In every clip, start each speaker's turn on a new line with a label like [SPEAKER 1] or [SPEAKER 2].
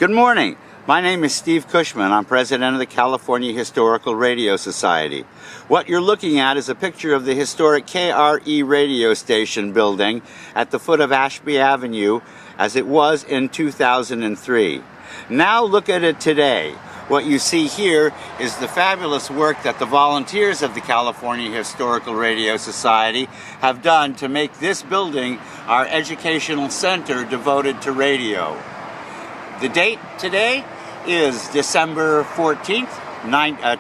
[SPEAKER 1] Good morning. My name is Steve Kushman. I'm president of the California Historical Radio Society. What you're looking at is a picture of the historic KRE radio station building at the foot of Ashby Avenue as it was in 2003. Now look at it today. What you see here is the fabulous work that the volunteers of the California Historical Radio Society have done to make this building our educational center devoted to radio. The date today is December 14th,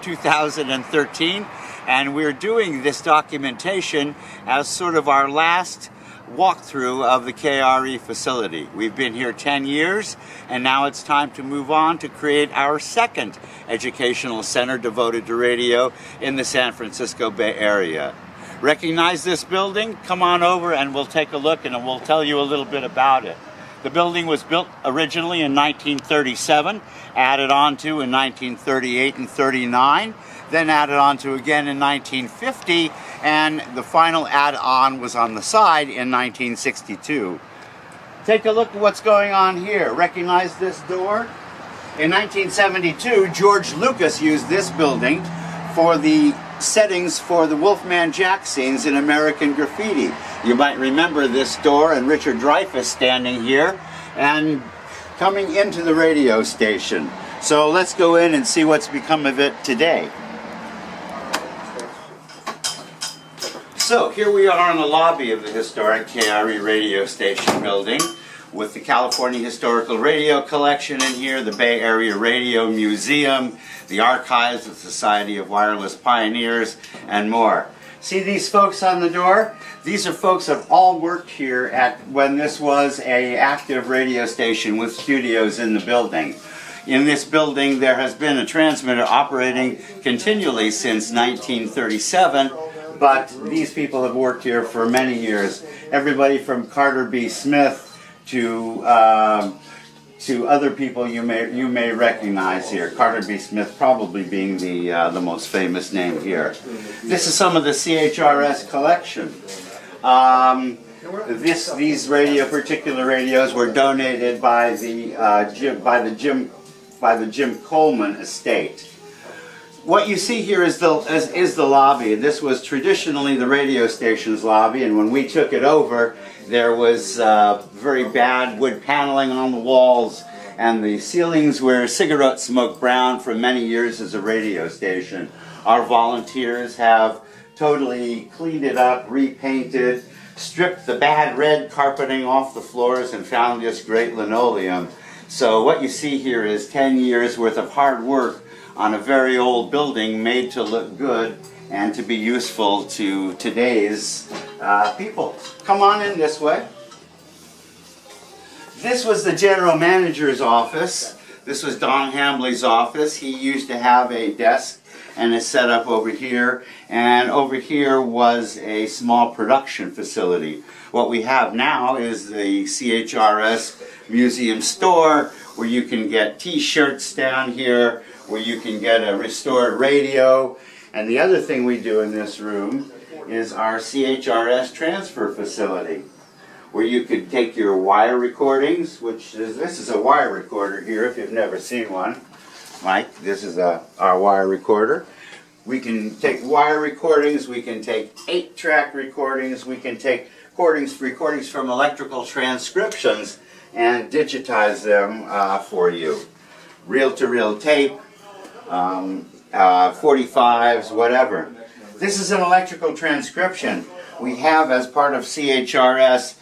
[SPEAKER 1] 2013, and we're doing this documentation as sort of our last walkthrough of the KRE facility. We've been here 10 years, and now it's time to move on to create our second educational center devoted to radio in the San Francisco Bay Area. Recognize this building? Come on over and we'll take a look and we'll tell you a little bit about it. The building was built originally in 1937, added on to in 1938 and 39, then added on to again in 1950, and the final add-on was on the side in 1962. Take a look at what's going on here. Recognize this door? In 1972, George Lucas used this building for the settings for the Wolfman Jack scenes in American Graffiti. You might remember this door and Richard Dreyfuss standing here and coming into the radio station. So let's go in and see what's become of it today. So here we are in the lobby of the historic KRE radio station building with the California Historical Radio Collection in here, the Bay Area Radio Museum, the archives of the Society of Wireless Pioneers, and more. See these folks on the door? These are folks that all worked here at when this was an active radio station with studios in the building. In this building there has been a transmitter operating continually since 1937, but these people have worked here for many years. Everybody from Carter B. Smith to other people you may recognize here. Carter B. Smith probably being the most famous name here. This is some of the CHRS collection. These particular radios were donated by the Jim Coleman estate. What you see here is the lobby. This was traditionally the radio station's lobby, and when we took it over, there was very bad wood paneling on the walls, and the ceilings were cigarette smoke brown for many years as a radio station. Our volunteers have totally cleaned it up, repainted, stripped the bad red carpeting off the floors, and found this great linoleum. So what you see here is 10 years worth of hard work on a very old building made to look good and to be useful to today's people. Come on in this way. This was the general manager's office. This was Don Hambley's office. He used to have a desk and a setup over here, and over here was a small production facility. What we have now is the CHRS Museum store, where you can get t-shirts down here, where you can get a restored radio. And the other thing we do in this room is our CHRS transfer facility, where you could take your wire recordings, this is a wire recorder here if you've never seen one. Mike, this is our wire recorder. We can take wire recordings, we can take 8-track recordings, we can take recordings from electrical transcriptions and digitize them for you. Reel-to-reel tape, 45s, whatever. This is an electrical transcription. We have, as part of CHRS,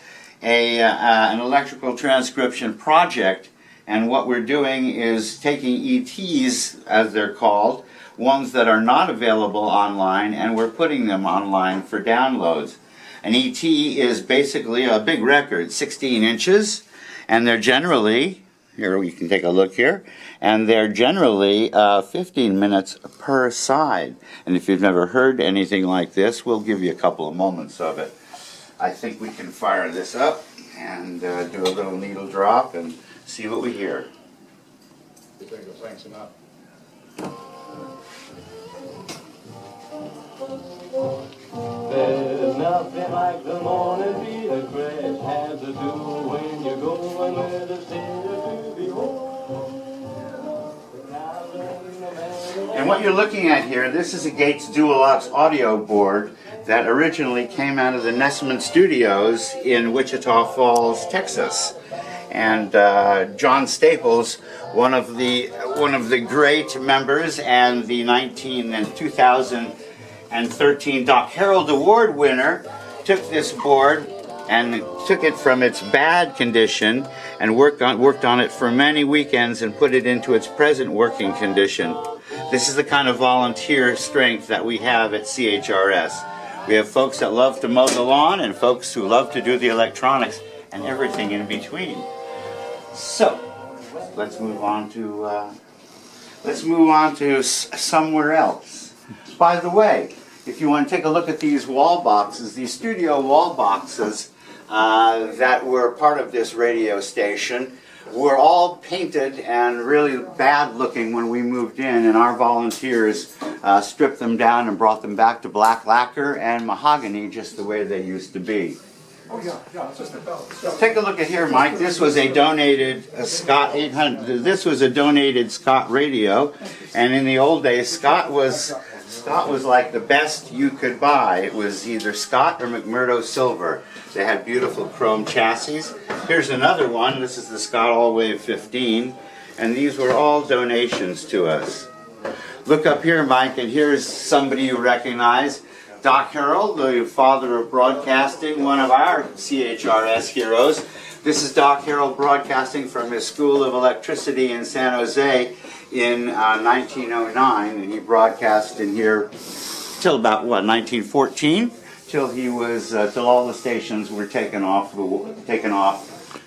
[SPEAKER 1] an electrical transcription project, and what we're doing is taking ETs, as they're called, ones that are not available online, and we're putting them online for downloads. An ET is basically a big record, 16 inches, and they're generally, here you can take a look here, and they're generally 15 minutes per side. And if you've never heard anything like this, we'll give you a couple of moments of it. I think we can fire this up and do a little needle drop and see what we hear.
[SPEAKER 2] You think it'll thanks him up?
[SPEAKER 3] There's nothing like the morning beat of grass has to do when you're going with a city to behold.
[SPEAKER 1] what you're looking at here, this is a Gates Dualux audio board that originally came out of the Nessman Studios in Wichita Falls, Texas. And John Staples, one of the great members and the 2013 Doc Harold Award winner, took this board and took it from its bad condition and worked on it for many weekends and put it into its present working condition. This is the kind of volunteer strength that we have at CHRS. We have folks that love to mow the lawn and folks who love to do the electronics and everything in between. So, let's move on to somewhere else. By the way, if you want to take a look at these wall boxes, these studio wall boxes that were part of this radio station were all painted and really bad looking when we moved in, and our volunteers stripped them down and brought them back to black lacquer and mahogany just the way they used to be.
[SPEAKER 2] Oh yeah, it's just about.
[SPEAKER 1] Take a look at here, Mike. This was a donated Scott 800. This was a donated Scott radio, and in the old days, Scott was like the best you could buy. It was either Scott or McMurdo silver. They had beautiful chrome chassis. Here's another one. This is the Scott All Wave 15, and these were all donations to us. Look up here, Mike, and here's somebody you recognize. Doc Harold, the father of broadcasting, one of our CHRS heroes. This is Doc Harold broadcasting from his School of Electricity in San Jose in 1909, and he broadcast in here till about, what, 1914? Till he was, till all the stations were taken off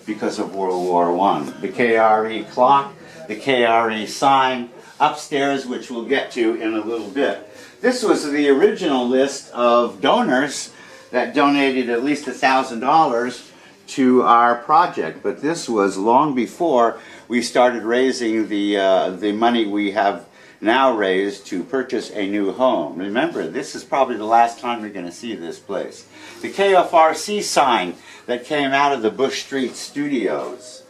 [SPEAKER 1] because of World War I. The KRE clock, the KRE sign, upstairs, which we'll get to in a little bit. This was the original list of donors that donated at least $1,000 to our project, but this was long before we started raising the money we have now raised to purchase a new home. Remember, this is probably the last time you're going to see this place. The KFRC sign that came out of the Bush Street studios.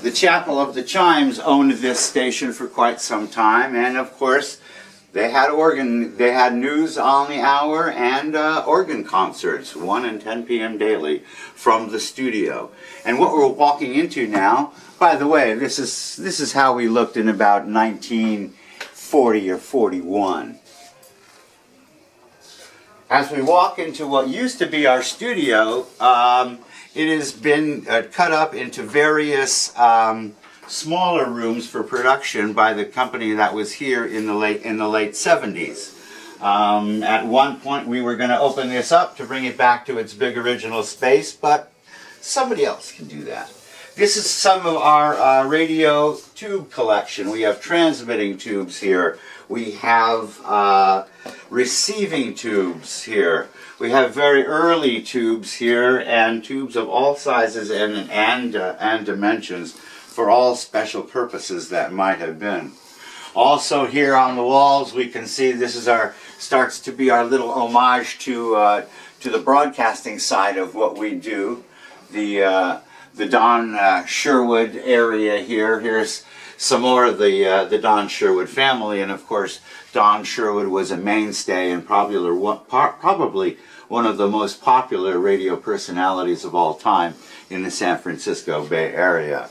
[SPEAKER 1] The Chapel of the Chimes owned this station for quite some time, and of course, they had news on the hour and organ concerts, 1 and 10 p.m. daily from the studio. And what we're walking into now, by the way, this is how we looked in about 1940 or 41. As we walk into what used to be our studio, it has been cut up into various smaller rooms for production by the company that was here in the late 70s. At one point we were going to open this up to bring it back to its big original space, but somebody else can do that. This is some of our radio tube collection. We have transmitting tubes here. We have receiving tubes here. We have very early tubes here, and tubes of all sizes and dimensions for all special purposes that might have been. Also here on the walls we can see this is starts to be our little homage to the broadcasting side of what we do. The Don Sherwood area here. Here's some more of the Don Sherwood family, and of course Don Sherwood was a mainstay and probably one of the most popular radio personalities of all time in the San Francisco Bay Area.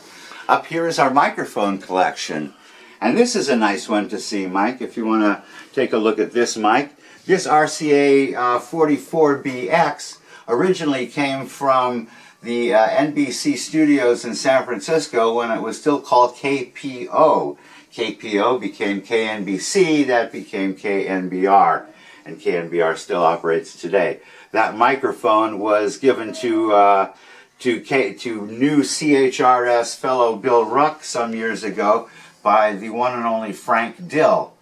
[SPEAKER 1] Up here is our microphone collection, and this is a nice one to see, Mike, if you want to take a look at this mic. This RCA 44BX originally came from the NBC studios in San Francisco when it was still called KPO. KPO became KNBC, that became KNBR, and KNBR still operates today. That microphone was given to new CHRS fellow Bill Ruck some years ago by the one and only Frank Dill.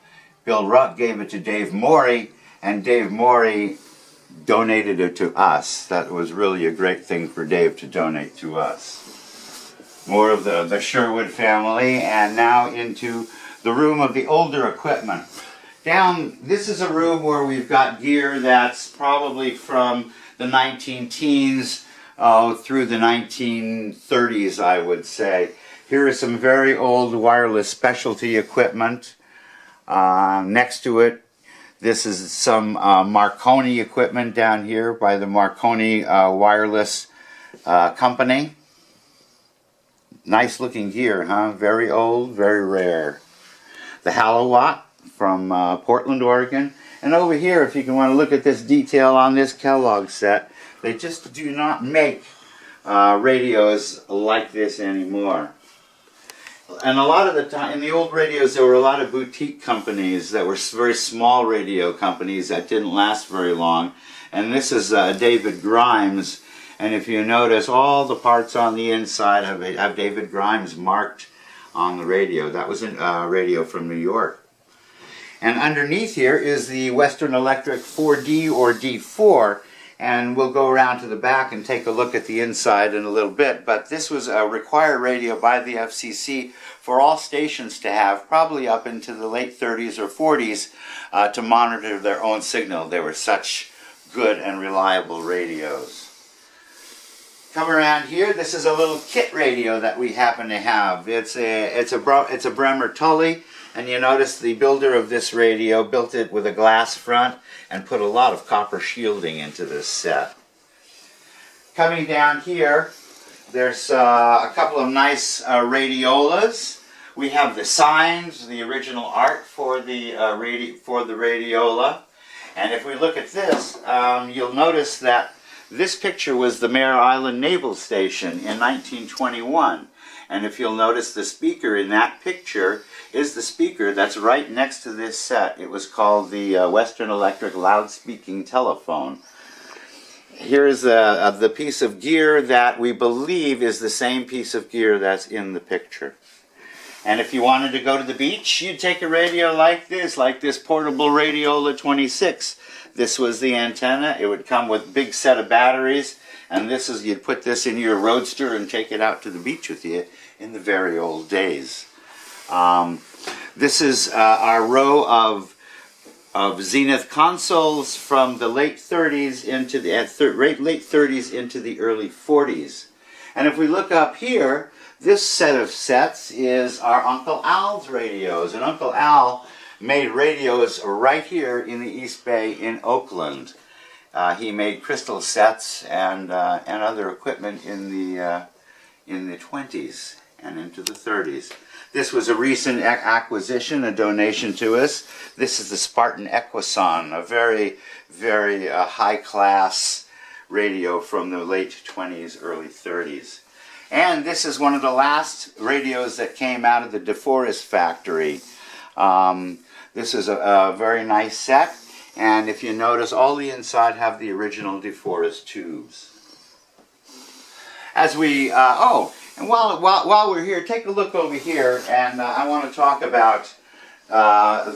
[SPEAKER 1] Bill Ruck gave it to Dave Morey, and Dave Morey donated it to us. That was really a great thing for Dave to donate to us. More of the Sherwood family, and now into the room of the older equipment. This is a room where we've got gear that's probably from the 19-teens through the 1930s, I would say. Here is some very old wireless specialty equipment. Next to it, this is some Marconi equipment down here by the Marconi wireless company. Nice looking gear, huh? Very old, very rare. The Halowatt from Portland, Oregon. And over here, if you can want to look at this detail on this Kellogg set, they just do not make radios like this anymore. And a lot of the time, in the old radios, there were a lot of boutique companies that were very small radio companies that didn't last very long. And this is David Grimes. And if you notice, all the parts on the inside have David Grimes marked on the radio. That was a radio from New York. And underneath here is the Western Electric 4D or D4. And we'll go around to the back and take a look at the inside in a little bit. But this was a required radio by the FCC for all stations to have, probably up into the late 30s or 40s, to monitor their own signal. They were such good and reliable radios. Come around here, this is a little kit radio that we happen to have. It's a Bremer Tully, and you notice the builder of this radio built it with a glass front and put a lot of copper shielding into this set. Coming down here, there's a couple of nice radiolas. We have the signs, the original art for the radiola. And if we look at this, you'll notice that this picture was the Mare Island Naval Station in 1921. And if you'll notice, the speaker in that picture is the speaker that's right next to this set. It was called the Western Electric Loudspeaking Telephone. Here's the piece of gear that we believe is the same piece of gear that's in the picture. And if you wanted to go to the beach, you'd take a radio like this portable Radiola 26. This was the antenna. It would come with a big set of batteries, and this is, you'd put this in your Roadster and take it out to the beach with you in the very old days. This is our row of Zenith consoles from the late 30s into the late 30s into the early 40s. And if we look up here, this set of sets is our Uncle Al's radios, and Uncle Al made radios right here in the East Bay in Oakland. He made crystal sets and other equipment in the 20s and into the 30s. This was a recent acquisition, a donation to us. This is the Spartan Equison, a very, very high-class radio from the late 20s, early 30s. And this is one of the last radios that came out of the DeForest factory. This is a very nice set, and if you notice, all the inside have the original DeForest tubes. As we, and while we're here, take a look over here, and I want to talk about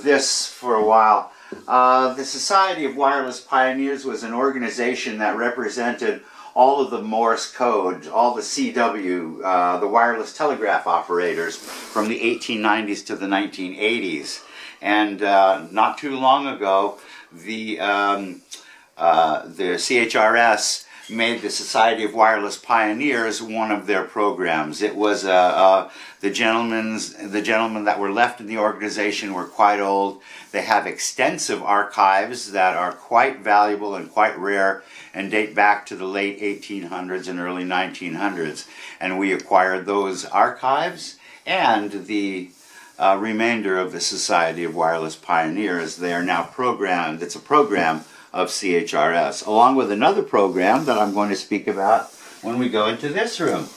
[SPEAKER 1] this for a while. The Society of Wireless Pioneers was an organization that represented all of the Morse code, all the CW, the wireless telegraph operators from the 1890s to the 1980s. And not too long ago, the CHRS made the Society of Wireless Pioneers one of their programs. It was the gentlemen that were left in the organization were quite old. They have extensive archives that are quite valuable and quite rare and date back to the late 1800s and early 1900s. And we acquired those archives and the remainder of the Society of Wireless Pioneers. They are now programmed. It's a program of CHRS, along with another program that I'm going to speak about when we go into this room.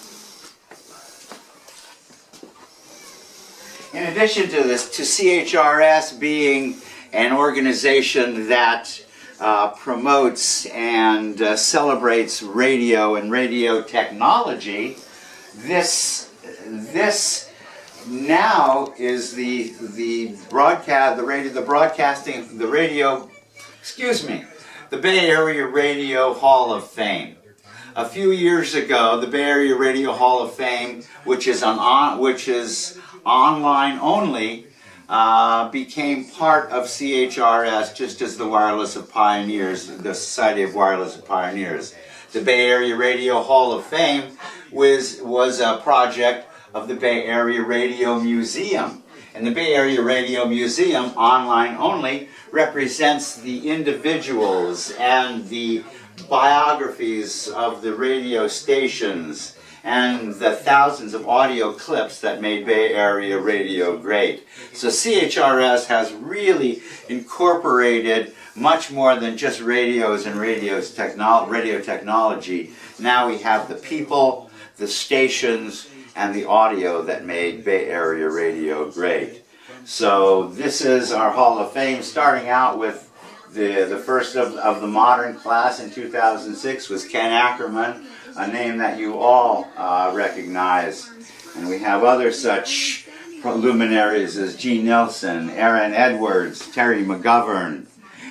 [SPEAKER 1] In addition to this, to CHRS being an organization that promotes and celebrates radio and radio technology, this now is the Bay Area Radio Hall of Fame. A few years ago, the Bay Area Radio Hall of Fame, which is online only, became part of CHRS, just as the Wireless of Pioneers, the Society of Wireless Pioneers. The Bay Area Radio Hall of Fame was a project of the Bay Area Radio Museum. And the Bay Area Radio Museum, online only, represents the individuals and the biographies of the radio stations and the thousands of audio clips that made Bay Area radio great. So CHRS has really incorporated much more than just radios and radio technology. Now we have the people, the stations, and the audio that made Bay Area radio great. So this is our Hall of Fame, starting out with the first of the modern class in 2006 was Ken Ackerman, a name that you all recognize. And we have other such luminaries as Gene Nelson, Aaron Edwards, Terry McGovern.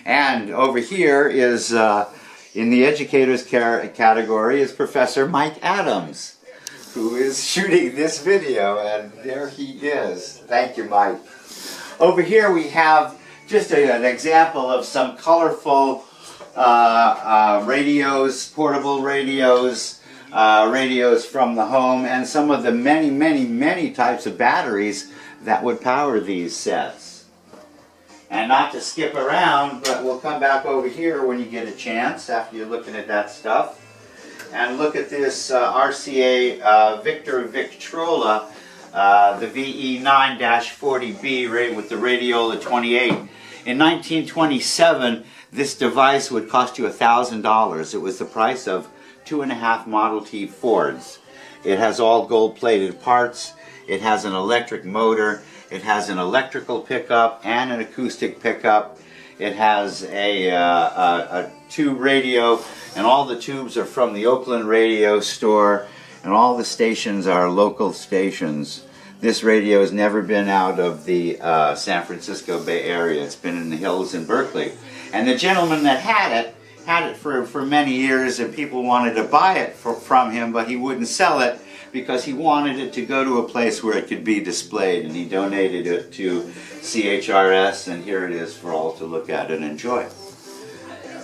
[SPEAKER 1] And over here is, in the educators category, is Professor Mike Adams, who is shooting this video, and there he is. Thank you, Mike. Over here we have just an example of some colorful radios, portable radios, radios from the home, and some of the many types of batteries that would power these sets. And not to skip around, but we'll come back over here when you get a chance after you're looking at that stuff. And look at this RCA Victor Victrola, the VE9-40B with the Radiola 28. In 1927, this device would cost you $1,000. It was the price of 2.5 Model T Fords. It has all gold-plated parts. It has an electric motor. It has an electrical pickup and an acoustic pickup. It has a tube radio, and all the tubes are from the Oakland radio store, and all the stations are local stations. This radio has never been out of the San Francisco Bay Area. It's been in the hills in Berkeley. And the gentleman that had it for many years, and people wanted to buy it from him, but he wouldn't sell it because he wanted it to go to a place where it could be displayed, and he donated it to CHRS, and here it is for all to look at and enjoy.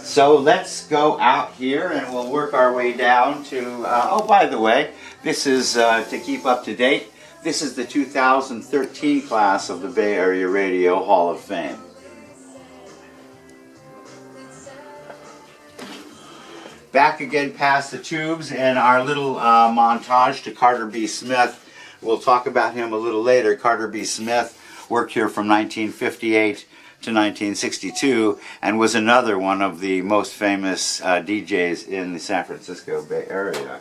[SPEAKER 1] So let's go out here and we'll work our way down to, oh, by the way, this is, to keep up to date, this is the 2013 class of the Bay Area Radio Hall of Fame. Back again past the tubes and our little montage to Carter B. Smith. We'll talk about him a little later. Carter B. Smith worked here from 1958 to 1962 and was another one of the most famous DJs in the San Francisco Bay Area.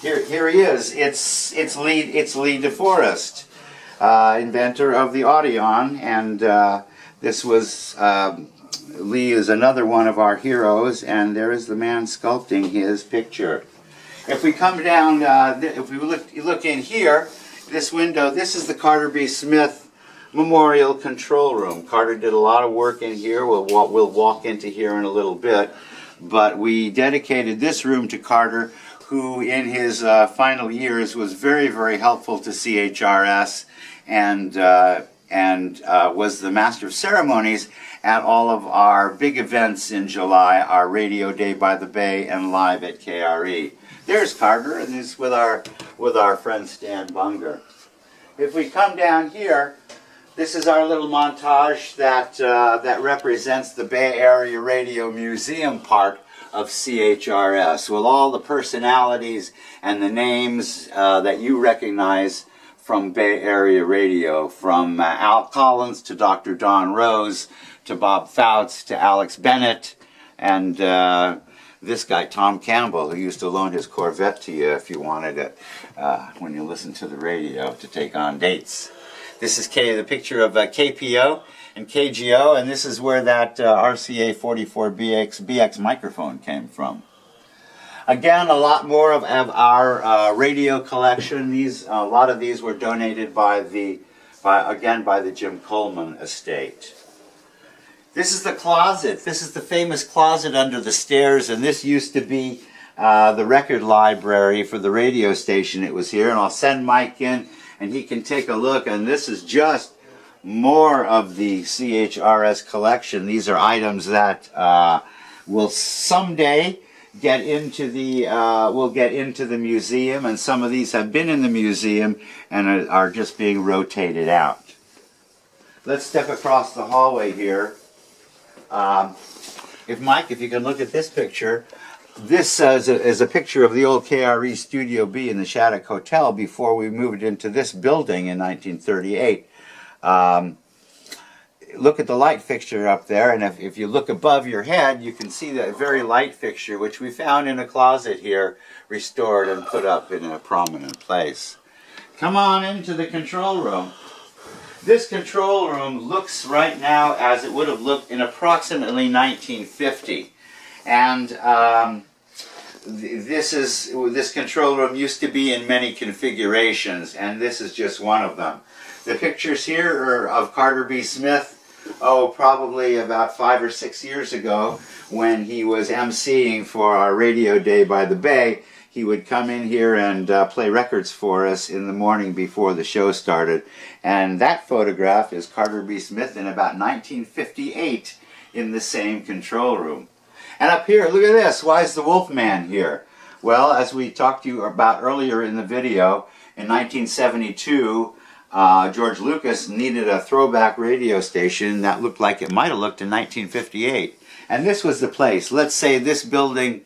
[SPEAKER 1] Here he is. It's Lee DeForest, inventor of the Audion, and this was Lee is another one of our heroes, and there is the man sculpting his picture. If we come down, if we look in here, this window, this is the Carter B. Smith Memorial Control Room. Carter did a lot of work in here. We'll walk into here in a little bit, but we dedicated this room to Carter, who in his final years was very helpful to CHRS and was the master of ceremonies at all of our big events in July, our Radio Day by the Bay and live at KRE. There's Carter, and he's with our friend Stan Bunger. If we come down here, this is our little montage that represents the Bay Area Radio Museum part of CHRS, with all the personalities and the names that you recognize from Bay Area Radio, from Al Collins to Dr. Don Rose, to Bob Fouts, to Alex Bennett, and this guy, Tom Campbell, who used to loan his Corvette to you if you wanted it when you listened to the radio to take on dates. This is the picture of KPO and KGO, and this is where that RCA 44BX microphone came from. Again, a lot more of our radio collection. A lot of these were donated by the Jim Coleman estate. This is the closet. This is the famous closet under the stairs, and this used to be the record library for the radio station. It was here, and I'll send Mike in, and he can take a look. And this is just more of the CHRS collection. These are items that will someday get into the museum, and some of these have been in the museum and are just being rotated out. let's step across the hallway here. If you can look at this picture, this is a picture of the old KRE Studio B in the Shattuck Hotel before we moved into this building in 1938. Look at the light fixture up there, and if you look above your head, you can see that very light fixture, which we found in a closet here, restored and put up in a prominent place. Come on into the control room. This control room looks right now as it would have looked in approximately 1950. And this control room used to be in many configurations, and this is just one of them. The pictures here are of Carter B. Smith, probably about 5 or 6 years ago, when he was emceeing for our radio day by the bay. He would come in here and play records for us in the morning before the show started. And that photograph is Carter B. Smith in about 1958 in the same control room. And up here, look at this. Why is the Wolfman here? Well, as we talked to you about earlier in the video, in 1972, George Lucas needed a throwback radio station that looked like it might have looked in 1958. And this was the place. Let's say this building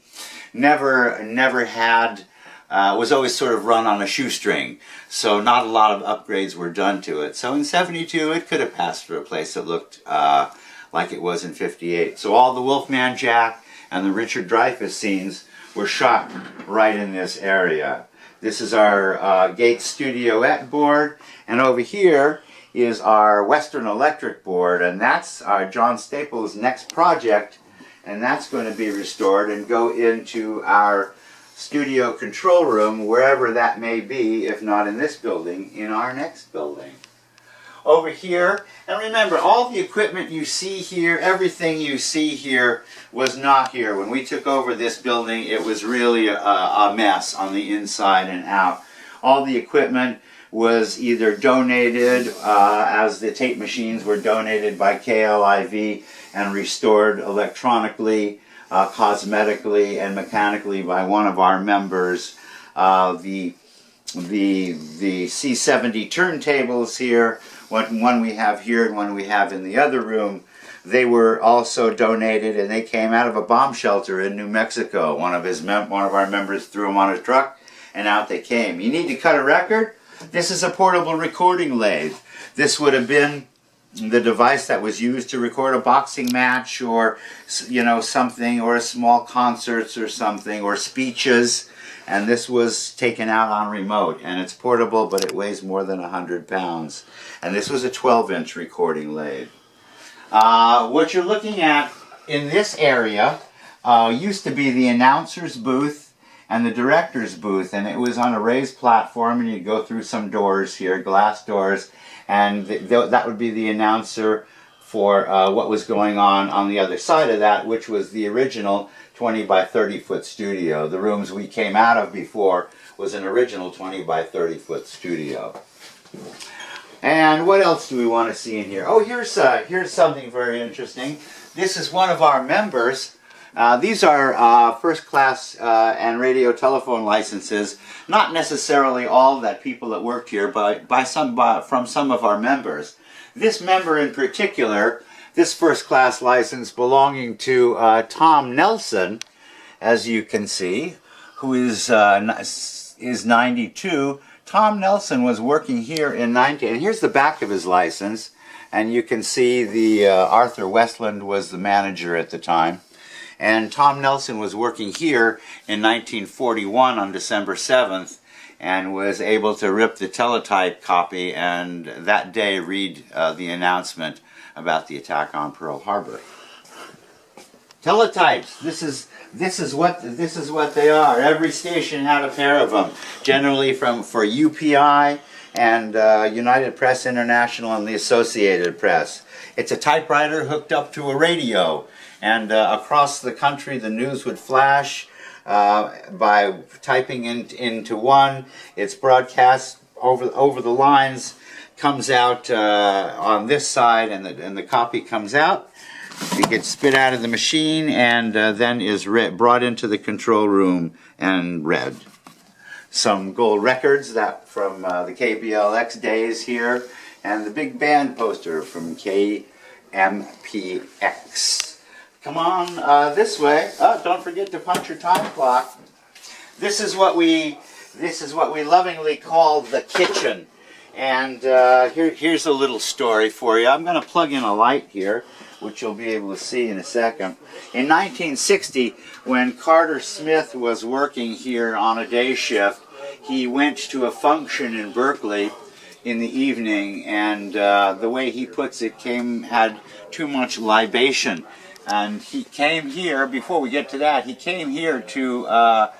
[SPEAKER 1] never had, was always sort of run on a shoestring. So not a lot of upgrades were done to it. So in 72, it could have passed for a place that looked like it was in 58. So all the Wolfman Jack and the Richard Dreyfuss scenes were shot right in this area. This is our Gates Studioette board, and over here is our Western Electric board, and that's John Staples' next project, and that's going to be restored and go into our studio control room, wherever that may be, if not in this building, in our next building. Over here, and remember, all the equipment you see here, everything you see here was not here. When we took over this building, it was really a mess on the inside and out. All the equipment was either donated, as the tape machines were donated by KLIV and restored electronically, cosmetically, and mechanically by one of our members. The C70 turntables here, one we have here and one we have in the other room, they were also donated, and they came out of a bomb shelter in New Mexico. One of our members threw them on a truck, and out they came. You need to cut a record? This is a portable recording lathe. This would have been the device that was used to record a boxing match, or something, or a small concerts or something, or speeches. And this was taken out on remote, and it's portable, but it weighs more than 100 pounds. And this was a 12-inch recording lathe. What you're looking at in this area used to be the announcer's booth and the director's booth, and it was on a raised platform, and you'd go through some doors here, glass doors, and that would be the announcer for what was going on the other side of that, which was the original 20 by 30 foot studio. The rooms we came out of before was an original 20 by 30 foot studio. And what else do we want to see in here? Oh, here's something very interesting. This is one of our members. These are first class and radio telephone licenses, not necessarily all that people that worked here, but from some of our members. This member in particular, this first class license belonging to Tom Nelson, as you can see, who is 92. Tom Nelson was working here in and here's the back of his license, and you can see the Arthur Westland was the manager at the time. And Tom Nelson was working here in 1941 on December 7th and was able to rip the teletype copy and that day read the announcement about the attack on Pearl Harbor. Teletypes. This is what they are. Every station had a pair of them, generally for UPI and United Press International and the Associated Press. It's a typewriter hooked up to a radio, and across the country the news would flash by typing into one. It's broadcast over the lines, comes out on this side, and the copy comes out. It gets spit out of the machine and then is brought into the control room and read. Some gold records that from the KBLX days here, and the big band poster from KMPX. Come on this way. Oh, don't forget to punch your time clock. This is what we lovingly call the kitchen. And here's a little story for you. I'm going to plug in a light here, which you'll be able to see in a second. In 1960, when Carter Smith was working here on a day shift, he went to a function in Berkeley in the evening, and the way he puts it, had too much libation. And he came here, before we get to that, he came here to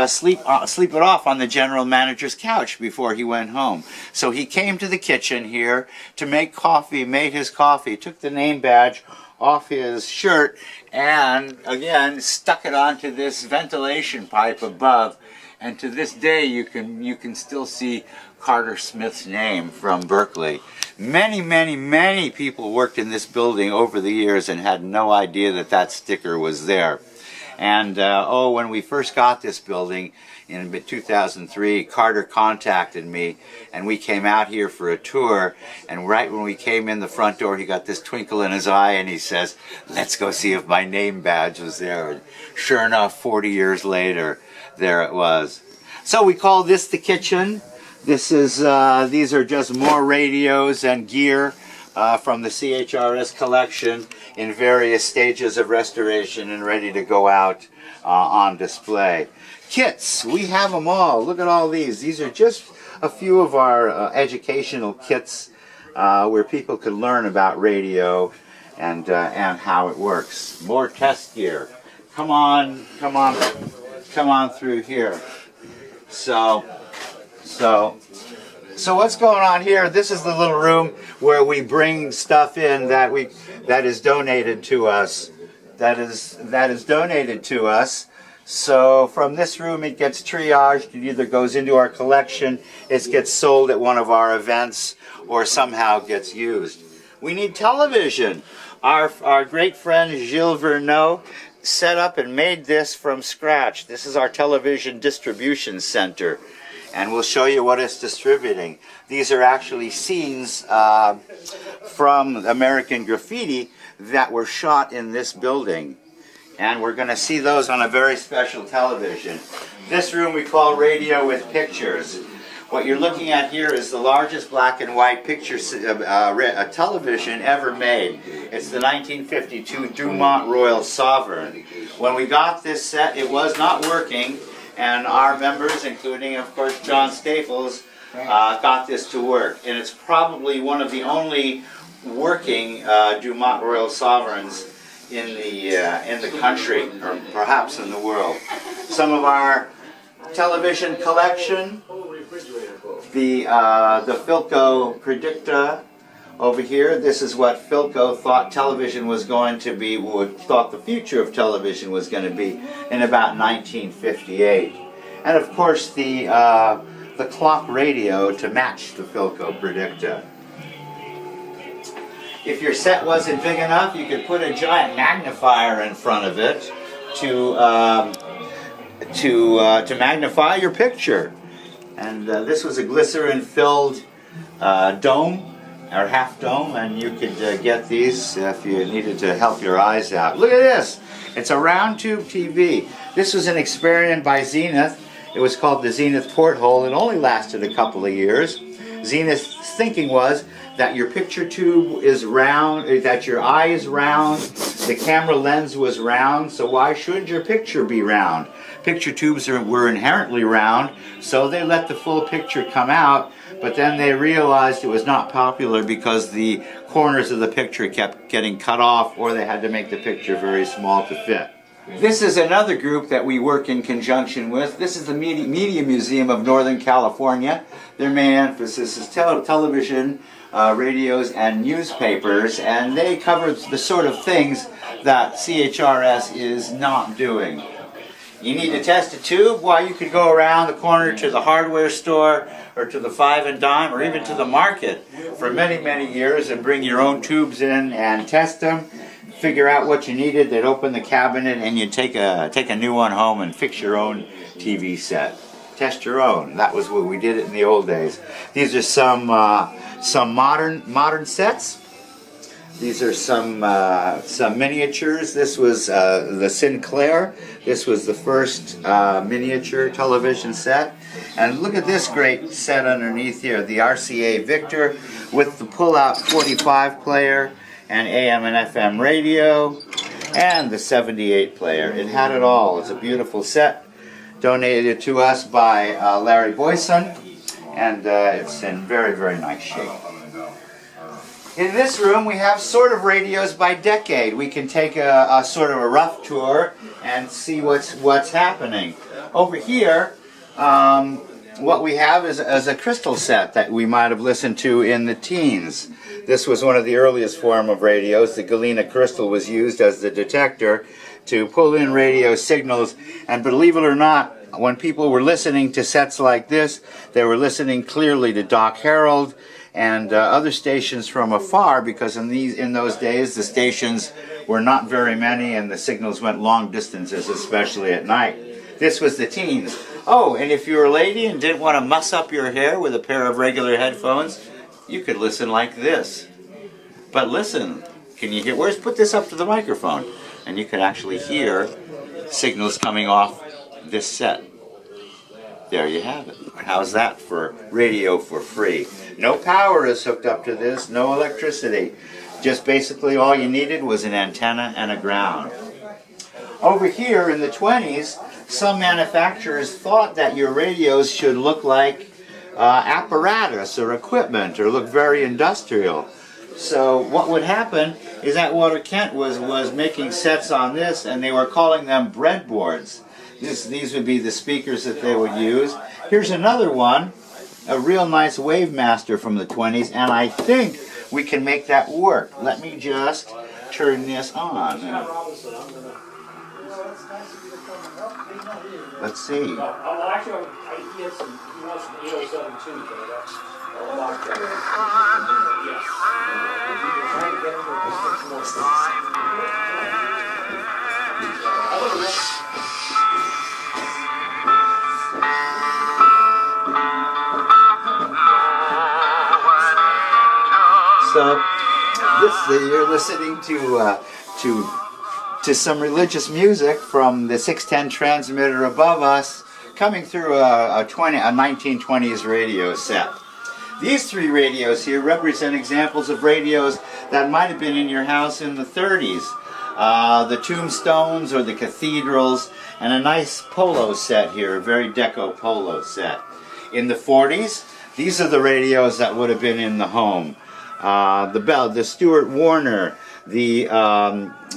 [SPEAKER 1] sleep it off on the general manager's couch before he went home. So he came to the kitchen here to make coffee, made his coffee, took the name badge off his shirt, and again stuck it onto this ventilation pipe above. And to this day, you can still see Carter Smith's name from Berkeley. Many, many, many people worked in this building over the years and had no idea that that sticker was there. And when we first got this building in 2003, Carter contacted me, and we came out here for a tour. And right when we came in the front door, he got this twinkle in his eye, and he says, "Let's go see if my name badge was there." And sure enough, 40 years later, there it was. So we call this the kitchen. This is these are just more radios and gear from the CHRS collection in various stages of restoration and ready to go out on display. Kits, we have them all. Look at all these. These are just a few of our educational kits where people can learn about radio and how it works. More test gear. Come on through here. So what's going on here? This is the little room where we bring stuff in that is donated to us. That is donated to us. So from this room it gets triaged. It either goes into our collection, it gets sold at one of our events, or somehow gets used. We need television. Our great friend Gilles Verneau set up and made this from scratch. This is our television distribution center, and we'll show you what it's distributing. These are actually scenes from American Graffiti that were shot in this building, and we're going to see those on a very special television. This room we call Radio with Pictures. What you're looking at here is the largest black and white picture television ever made. It's the 1952 Dumont Royal Sovereign. When we got this set, it was not working, and our members, including of course John Staples, got this to work. And it's probably one of the only working Dumont Royal Sovereigns in the country, or perhaps in the world. Some of our television collection. The Philco Predicta over here. This is what Philco thought television was going to be, thought the future of television was going to be in about 1958. And of course the clock radio to match the Philco Predicta. If your set wasn't big enough, you could put a giant magnifier in front of it to magnify your picture. And this was a glycerin-filled dome, or half dome, and you could get these if you needed to help your eyes out. Look at this! It's a round tube TV. This was an experiment by Zenith. It was called the Zenith Porthole. It only lasted a couple of years. Zenith's thinking was that your picture tube is round, that your eye is round, the camera lens was round, so why shouldn't your picture be round? Picture tubes were inherently round, so they let the full picture come out, but then they realized it was not popular because the corners of the picture kept getting cut off, or they had to make the picture very small to fit. This is another group that we work in conjunction with. This is the Media Museum of Northern California. Their main emphasis is television, radios, and newspapers, and they cover the sort of things that CHRS is not doing. You need to test a tube? Well, you could go around the corner to the hardware store or to the Five and Dime or even to the market for many, many years and bring your own tubes in and test them, figure out what you needed. They'd open the cabinet and you'd take a new one home and fix your own TV set. Test your own. That was what we did it in the old days. These are some some modern sets. These are some miniatures. This was the Sinclair. This was the first miniature television set. And look at this great set underneath here, the RCA Victor with the pull-out 45 player and AM and FM radio and the 78 player. It had it all. It's a beautiful set donated to us by Larry Boyson, and it's in very, very nice shape. In this room we have sort of radios by decade. We can take a sort of a rough tour and see what's happening. Over here, what we have is a crystal set that we might have listened to in the teens. This was one of the earliest form of radios. The galena crystal was used as the detector to pull in radio signals, and believe it or not, when people were listening to sets like this, they were listening clearly to Doc Harold and other stations from afar, because in those days the stations were not very many and the signals went long distances, especially at night. This was the teens. Oh, and if you were a lady and didn't want to muss up your hair with a pair of regular headphones, you could listen like this. But listen, can you hear? Put this up to the microphone, and you could actually hear signals coming off this set. There you have it. How's that for radio for free? No power is hooked up to this, no electricity. Just basically all you needed was an antenna and a ground. Over here in the 20s, some manufacturers thought that your radios should look like apparatus or equipment, or look very industrial. So what would happen is that Walter Kent was making sets on this, and they were calling them breadboards. These would be the speakers that they would use. Here's another one, a real nice Wavemaster from the 20s, and I think we can make that work. Let me just turn this on. Let's see.
[SPEAKER 4] He wants some 807 too,
[SPEAKER 1] So, you're listening to some religious music from the 610 transmitter above us, coming through a 1920s radio set. These three radios here represent examples of radios that might have been in your house in the 30s. The tombstones or the cathedrals, and a nice polo set here, a very deco polo set. In the 40s, these are the radios that would have been in the home. The Stuart Warner, the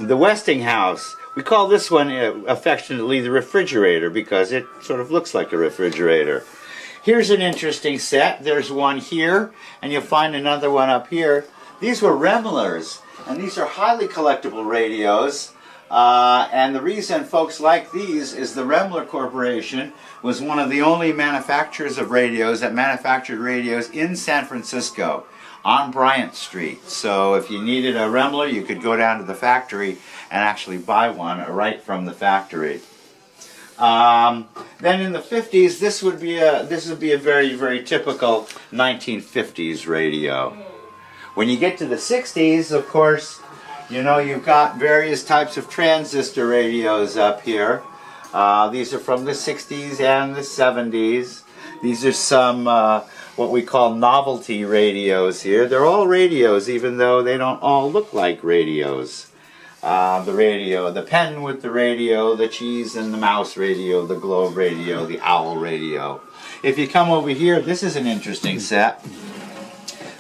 [SPEAKER 1] Westinghouse. We call this one affectionately the refrigerator because it sort of looks like a refrigerator. Here's an interesting set. There's one here, and you'll find another one up here. These were Remlers, and these are highly collectible radios. And the reason folks like these is the Remler Corporation was one of the only manufacturers of radios that manufactured radios in San Francisco on Bryant Street. So if you needed a Remler, you could go down to the factory and actually buy one right from the factory. Then in the 50s, this would be a very, very typical 1950s radio. When you get to the 60s, of course, you know, you've got various types of transistor radios up here. These are from the 60s and the 70s. These are some what we call novelty radios here. They're all radios, even though they don't all look like radios. The pen with the radio, the cheese and the mouse radio, the globe radio, the owl radio. If you come over here, this is an interesting set.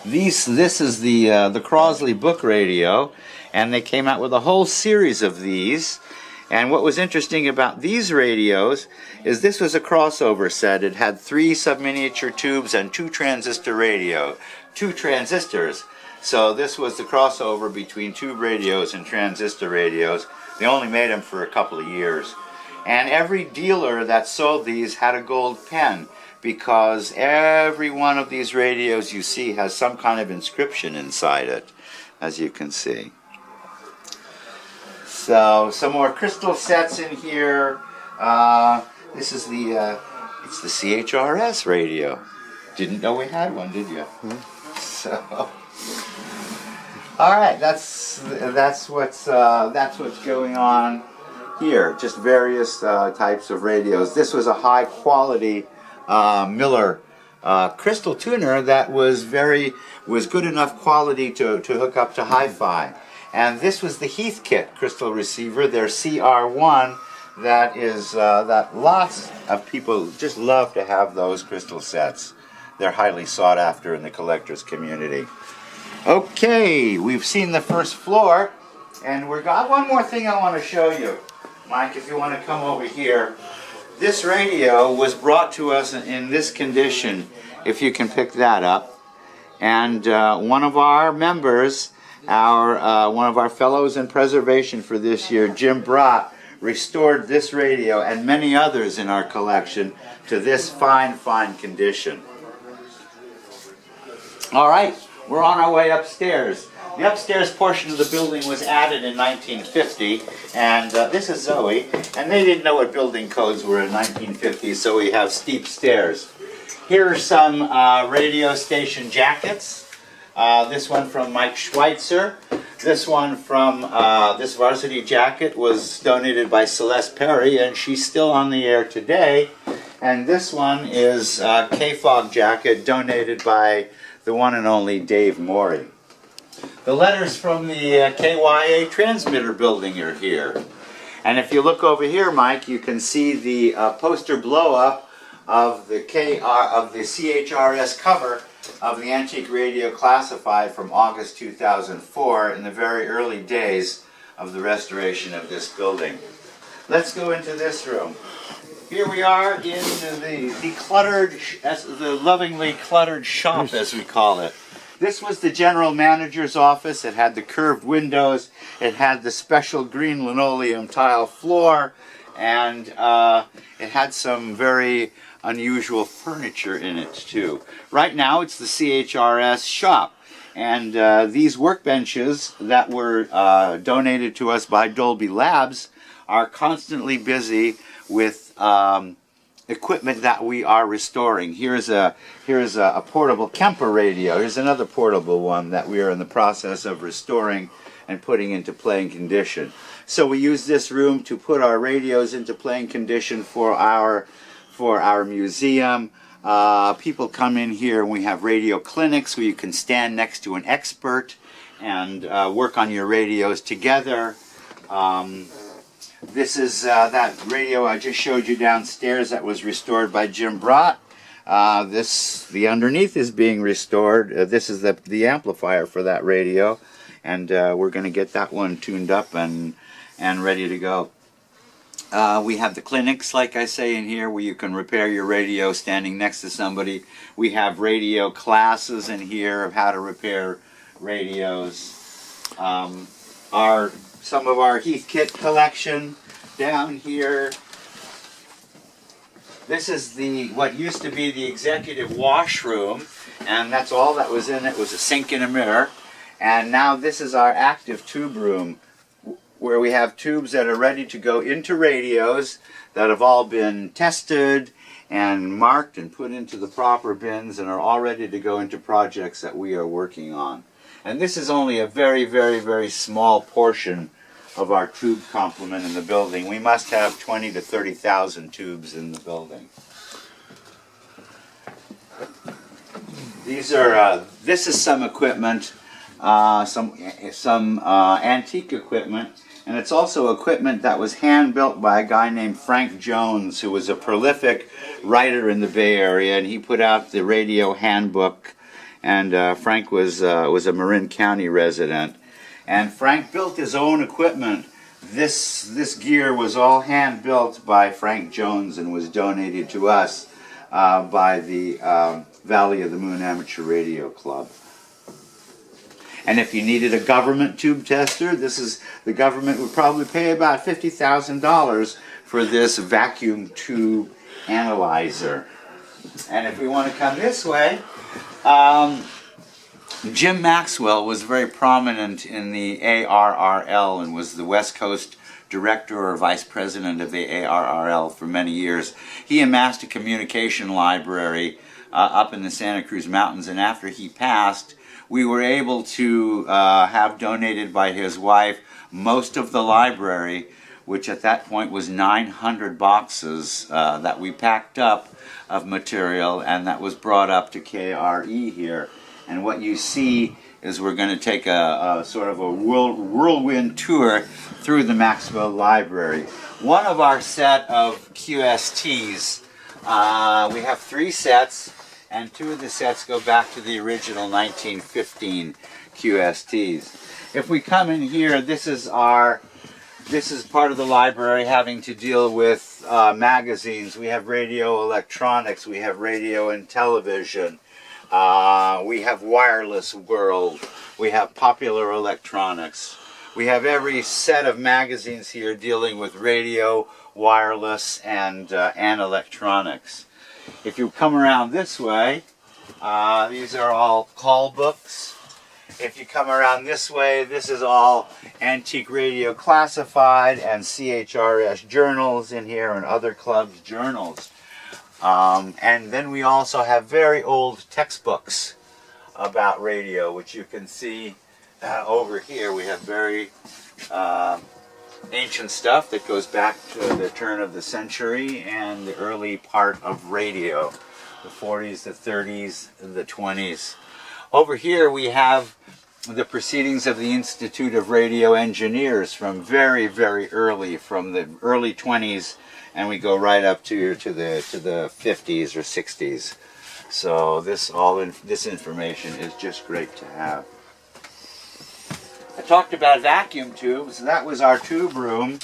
[SPEAKER 1] This is the Crosley book radio, and they came out with a whole series of these. And what was interesting about these radios is this was a crossover set. It had 3 sub-miniature tubes and 2 transistors. So this was the crossover between tube radios and transistor radios. They only made them for a couple of years. And every dealer that sold these had a gold pen, because every one of these radios you see has some kind of inscription inside it, as you can see. So some more crystal sets in here. This is it's the CHRS radio. Didn't know we had one, did you? So, all right, that's what's going on here. Just various types of radios. This was a high quality Miller crystal tuner that was good enough quality to hook up to hi-fi. And this was the Heathkit crystal receiver, their CR1. That lots of people just love to have those crystal sets. They're highly sought after in the collectors community. Okay, we've seen the first floor, and we've got one more thing I want to show you. Mike, if you want to come over here. This radio was brought to us in this condition, if you can pick that up. And one of our members, one of our fellows in preservation for this year, Jim Brott, restored this radio and many others in our collection to this fine condition. All right, we're on our way upstairs. The upstairs portion of the building was added in 1950, and this is Zoe, and they didn't know what building codes were in 1950, so we have steep stairs. Here are some radio station jackets. This one from Mike Schweitzer. This one from, this varsity jacket was donated by Celeste Perry, and she's still on the air today. And this one is a K-Fog jacket donated by the one and only Dave Morey. The letters from the KYA transmitter building are here. And if you look over here, Mike, you can see the poster blow-up of the CHRS cover of the Antique Radio Classified from August 2004 in the very early days of the restoration of this building. Let's go into this room. Here we are in the lovingly cluttered shop, as we call it. This was the general manager's office. It had the curved windows, it had the special green linoleum tile floor, and it had some very unusual furniture in it too. Right now it's the CHRS shop, and these workbenches that were donated to us by Dolby Labs are constantly busy with equipment that we are restoring. Here's a portable Kemper radio. Here's another portable one that we are in the process of restoring and putting into playing condition. So we use this room to put our radios into playing condition for our museum. People come in here and we have radio clinics where you can stand next to an expert and work on your radios together. This is that radio I just showed you downstairs that was restored by Jim Brott. The underneath is being restored. This is the amplifier for that radio, and we're going to get that one tuned up and ready to go. We have the clinics, like I say, in here where you can repair your radio standing next to somebody. We have radio classes in here of how to repair radios. Some of our Heathkit collection down here. This is what used to be the executive washroom, and that's all that was in it, was a sink and a mirror. And now this is our active tube room, where we have tubes that are ready to go into radios that have all been tested and marked and put into the proper bins and are all ready to go into projects that we are working on. And this is only a very, very, very small portion of our tube complement in the building. We must have 20 to 30,000 tubes in the building. This is some equipment, some antique equipment, and it's also equipment that was hand-built by a guy named Frank Jones, who was a prolific writer in the Bay Area, and he put out the radio handbook. And Frank was a Marin County resident. And Frank built his own equipment. This gear was all hand-built by Frank Jones and was donated to us by the Valley of the Moon Amateur Radio Club. And if you needed a government tube tester, the government would probably pay about $50,000 for this vacuum tube analyzer. And if we want to come this way, Jim Maxwell was very prominent in the ARRL and was the West Coast director or vice president of the ARRL for many years. He amassed a communication library up in the Santa Cruz Mountains, and after he passed, we were able to have donated by his wife most of the library, which at that point was 900 boxes that we packed up of material, and that was brought up to KRE here. And what you see is we're going to take a sort of a whirlwind tour through the Maxwell Library. One of our set of QSTs, we have 3 sets, and 2 of the sets go back to the original 1915 QSTs. If we come in here, this is part of the library having to deal with magazines. We have radio electronics, we have radio and television, we have wireless world, we have popular electronics. We have every set of magazines here dealing with radio, wireless, and electronics. If you come around this way, these are all call books. If you come around this way, this is all antique radio classified and CHRS journals in here and other clubs' journals. And then we also have very old textbooks about radio, which you can see over here. We have very ancient stuff that goes back to the turn of the century and the early part of radio, the 40s, the 30s, the 20s. Over here we have the proceedings of the Institute of Radio Engineers from very, very early, from the early 20s, and we go right up to the 50s or 60s. So this information is just great to have. I talked about vacuum tubes. That was our tube room.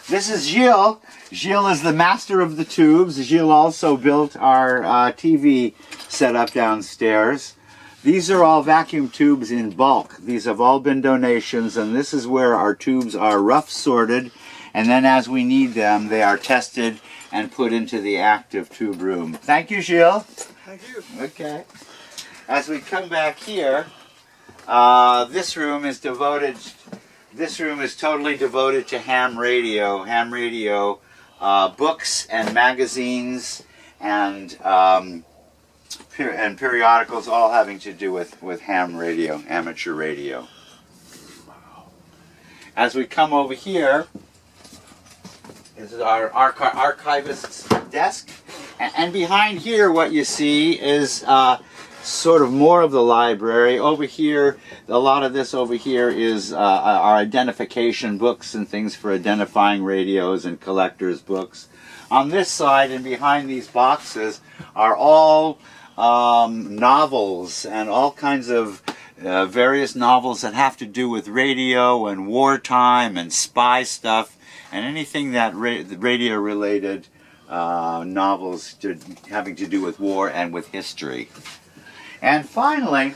[SPEAKER 1] This is Gilles. Gilles is the master of the tubes. Gilles also built our TV setup downstairs. These are all vacuum tubes in bulk. These have all been donations, and this is where our tubes are rough sorted, and then as we need them, they are tested and put into the active tube room. Thank you, Gilles.
[SPEAKER 2] Thank you.
[SPEAKER 1] Okay. As we come back here, this room is totally devoted to ham radio, books and magazines and periodicals, all having to do with ham radio, amateur radio. As we come over here, this is our archivist's desk, and behind here what you see is sort of more of the library. Over here, a lot of this over here is our identification books and things for identifying radios and collectors' books. On this side and behind these boxes are all novels and all kinds of various novels that have to do with radio and wartime and spy stuff and anything that radio related novels having to do with war and with history. And finally,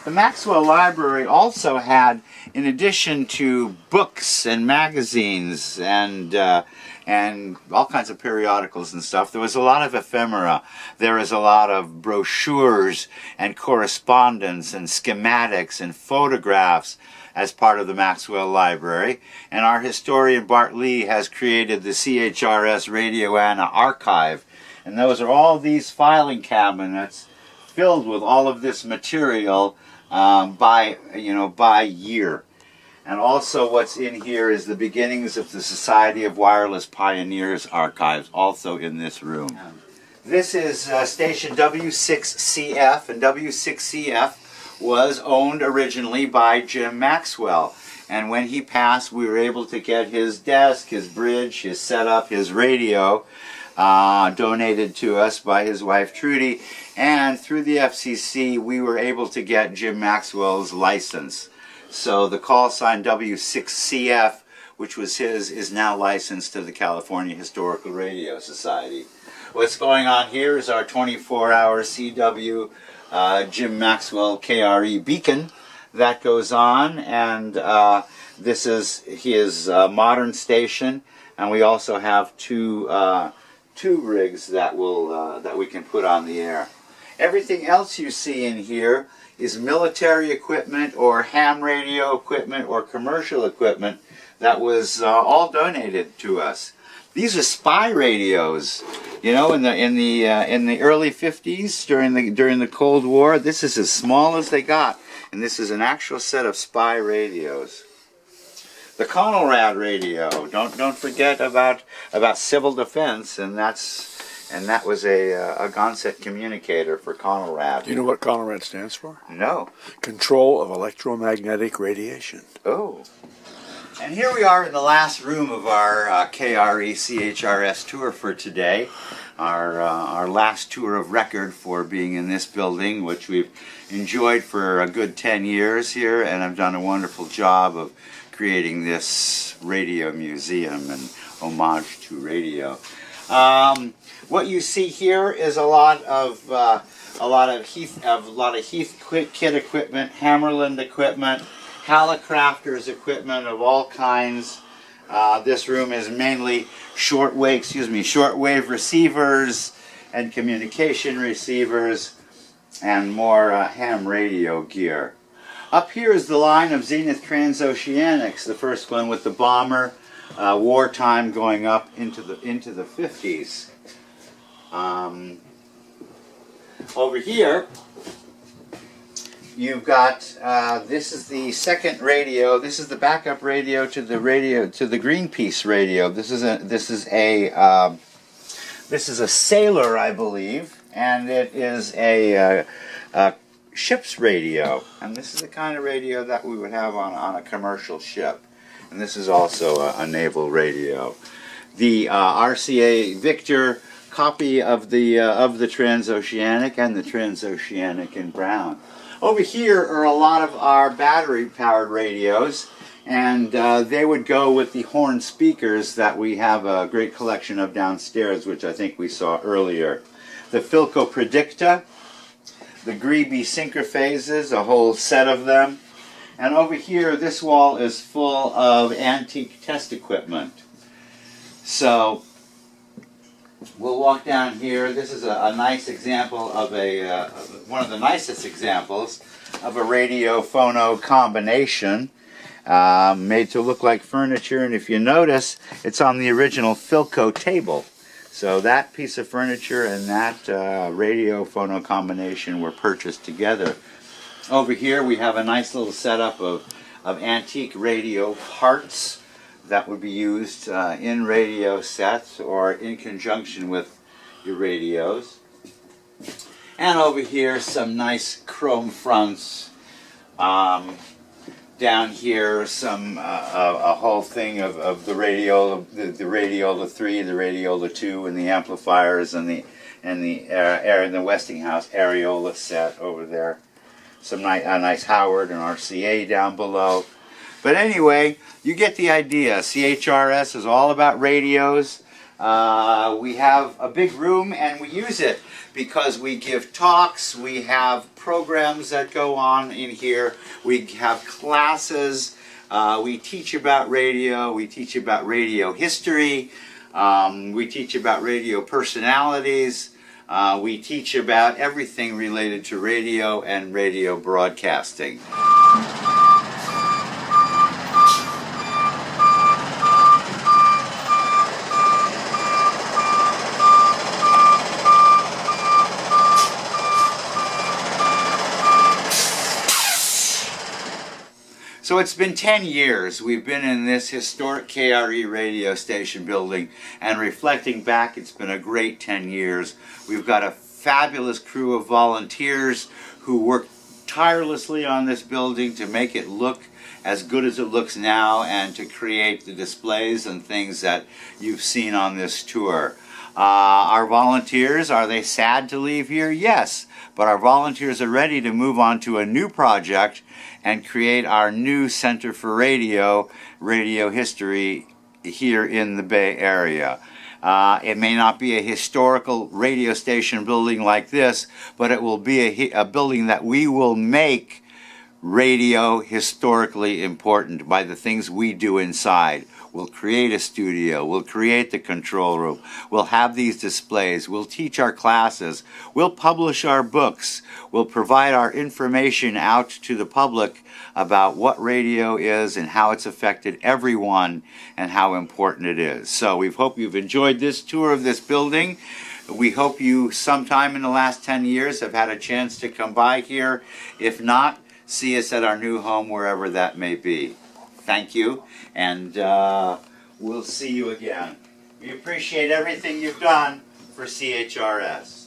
[SPEAKER 1] the Maxwell Library also had, in addition to books and magazines and all kinds of periodicals and stuff, there was a lot of ephemera. There is a lot of brochures and correspondence and schematics and photographs as part of the Maxwell Library. And our historian Bart Lee has created the CHRS Radio Anna Archive. And those are all these filing cabinets filled with all of this material by year. And also what's in here is the beginnings of the Society of Wireless Pioneers archives, also in this room. This is station W6CF, and W6CF was owned originally by Jim Maxwell. And when he passed, we were able to get his desk, his bridge, his setup, his radio donated to us by his wife Trudy. And through the FCC, we were able to get Jim Maxwell's license. So the call sign W6CF, which was his, is now licensed to the California Historical Radio Society. What's going on here is our 24-hour CW Jim Maxwell KRE beacon that goes on, and this is his modern station, and we also have two rigs that we can put on the air. Everything else you see in here is military equipment or ham radio equipment or commercial equipment that was all donated to us. These are spy radios, you know, in the early 50s during the Cold War. This is as small as they got, And this is an actual set of spy radios. The Conrad radio. Don't forget about civil defense, and that was a Gonset communicator for Conrad.
[SPEAKER 2] Do you know what Conrad stands for?
[SPEAKER 1] No.
[SPEAKER 2] Control of Electromagnetic Radiation.
[SPEAKER 1] Oh. And here we are in the last room of our KRE CHRS tour for today. Our last tour of record for being in this building, which we've enjoyed for a good 10 years here, and I've done a wonderful job of creating this radio museum and homage to radio. What you see here is a lot of Heath kit equipment, Hammerland equipment, Hallicrafters equipment of all kinds. This room is mainly shortwave receivers and communication receivers and more ham radio gear. Up here is the line of Zenith Transoceanics, the first one with the bomber, wartime going up into the 50s. Over here, you've got this is the second radio. This is the backup radio to the Greenpeace radio. This is a Sailor, I believe, and it is a ship's radio. And this is the kind of radio that we would have on a commercial ship. And this is also a naval radio. The RCA Victor copy of the Transoceanic and the Transoceanic in brown. Over here are a lot of our battery-powered radios, and they would go with the horn speakers that we have a great collection of downstairs, which I think we saw earlier. The Philco Predicta, the Greeby Synchrophases, a whole set of them. And over here, this wall is full of antique test equipment. So we'll walk down here. This is a nice example of one of the nicest examples of a radio-phono combination made to look like furniture. And if you notice, it's on the original Philco table. So that piece of furniture and that radio-phono combination were purchased together. Over here we have a nice little setup of antique radio parts that would be used in radio sets or in conjunction with your radios. And over here some nice chrome fronts. Down here a whole thing of the Radiola 3, the Radiola 2, and the amplifiers and the Westinghouse Areola set over there. A nice Howard and RCA down below. But anyway, you get the idea. CHRS is all about radios. We have a big room and we use it because we give talks, we have programs that go on in here, we have classes, we teach about radio, we teach about radio history, we teach about radio personalities, we teach about everything related to radio and radio broadcasting. So it's been 10 years we've been in this historic KRE radio station building, and reflecting back, it's been a great 10 years. We've got a fabulous crew of volunteers who work tirelessly on this building to make it look as good as it looks now and to create the displays and things that you've seen on this tour. Our volunteers, are they sad to leave here? Yes, but our volunteers are ready to move on to a new project and create our new Center for Radio History here in the Bay Area. It may not be a historical radio station building like this, but it will be a building that we will make radio historically important by the things we do inside. We'll create a studio, we'll create the control room, we'll have these displays, we'll teach our classes, we'll publish our books, we'll provide our information out to the public about what radio is and how it's affected everyone and how important it is. So we hope you've enjoyed this tour of this building. We hope you sometime in the last 10 years have had a chance to come by here. If not, see us at our new home, wherever that may be. Thank you, and we'll see you again. We appreciate everything you've done for CHRS.